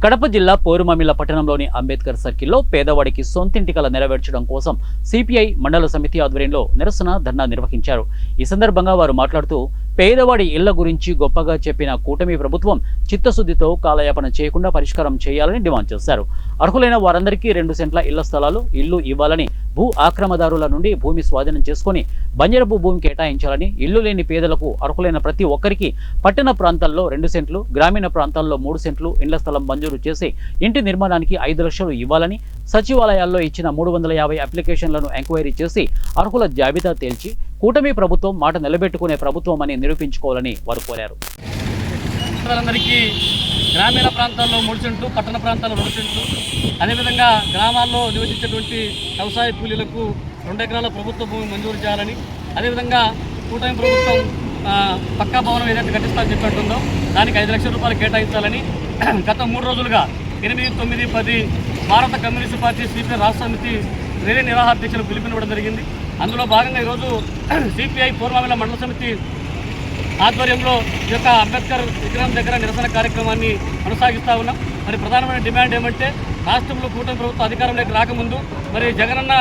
కడప జిల్లా పోరుమమిల పట్టణంలోని అంబేద్కర్ సర్కిల్లో పేదవాడికి సొంతింటి కల నెరవేర్చడం కోసం సిపిఐ మండల సమితి ఆధ్వర్యంలో నిరసన ధర్నా నిర్వహించారు. ఈ సందర్భంగా వారు మాట్లాడుతూ పేదవాడి ఇళ్ల గురించి గొప్పగా చెప్పిన కూటమి ప్రభుత్వం చిత్తశుద్ధితో కాలయాపన చేయకుండా పరిష్కారం చేయాలని డిమాండ్ చేశారు. అర్హులైన వారందరికీ 2 సెంట్ల ఇళ్ల స్థలాలు ఇల్లు ఇవ్వాలని, భూ ఆక్రమదారుల నుండి భూమి స్వాధీనం చేసుకుని బంజరపు భూమి కేటాయించాలని, ఇల్లు లేని పేదలకు అర్హులైన ప్రతి ఒక్కరికి పట్టణ ప్రాంతాల్లో 2 సెంట్లు, గ్రామీణ ప్రాంతాల్లో 3 సెంట్లు ఇండ్ల స్థలం మంజూరు చేసి ఇంటి నిర్మాణానికి 5 లక్షలు ఇవ్వాలని, సచివాలయాల్లో ఇచ్చిన 350 అప్లికేషన్లను ఎంక్వైరీ చేసి అర్హుల జాబితా తేల్చి కూటమి ప్రభుత్వం మాట నిలబెట్టుకునే ప్రభుత్వం అని నిరూపించుకోవాలని వారు కోరారు. అందరికీ గ్రామీణ ప్రాంతాల్లో 3 సెంట్లు, పట్టణ ప్రాంతాల్లో 2 సెంట్లు, అదేవిధంగా గ్రామాల్లో నివసించేటువంటి వ్యవసాయ కూలీలకు 2 ఎకరాల ప్రభుత్వ భూమి మంజూరు చేయాలని, అదేవిధంగా కూటమి ప్రభుత్వం పక్కా భవనం ఏదైతే కట్టిస్తామని చెప్పినట్టుందో దానికి 5 లక్షల రూపాయలు కేటాయించాలని గత 3 రోజులుగా 8, 9, 10 భారత కమ్యూనిస్ట్ పార్టీ సిపిఐ రాష్ట్ర సమితి ర్యాలీ నిరాహార దీక్షలు పిలుపునివ్వడం జరిగింది. అందులో భాగంగా ఈరోజు సిపిఐ పోరుమమిల మండల సమితి ఆధ్వర్యంలో ఈ యొక్క అంబేద్కర్ విగ్రహం దగ్గర నిరసన కార్యక్రమాన్ని కొనసాగిస్తూ ఉన్నాం. మరి ప్రధానమైన డిమాండ్ ఏమంటే రాష్ట్రంలో కూటమి ప్రభుత్వం అధికారంలోకి రాకముందు మరి జగనన్న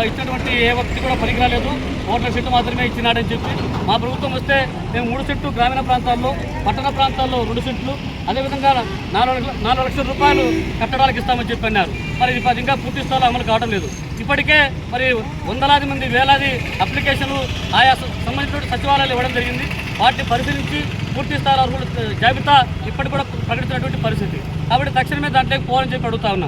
ఇచ్చినటువంటి ఏ వ్యక్తి కూడా పనికి రాలేదు, 4 సీట్లు మాత్రమే ఇచ్చినాడని చెప్పి మా ప్రభుత్వం వస్తే మేము 3 సెంట్లు గ్రామీణ ప్రాంతాల్లో, పట్టణ ప్రాంతాల్లో 2 సెంట్లు, అదేవిధంగా 4 లక్షల రూపాయలు కట్టడాలకు ఇస్తామని చెప్పి అన్నారు. మరి ఇది ఇంకా పూర్తి స్థాయిలో అమలు కావడం లేదు. ఇప్పటికే మరి వందలాది మంది వేలాది అప్లికేషన్లు ఆయా సంబంధించిన సచివాలయాలు ఇవ్వడం జరిగింది. వాటిని పరిశీలించి పూర్తి స్థాయిలో అర్హుల జాబితా ఇప్పటికి కూడా ప్రకటించినటువంటి పరిస్థితి. కాబట్టి తక్షణమే దాంట్లోకి పోవాలని చెప్పి అడుగుతా ఉన్నాం.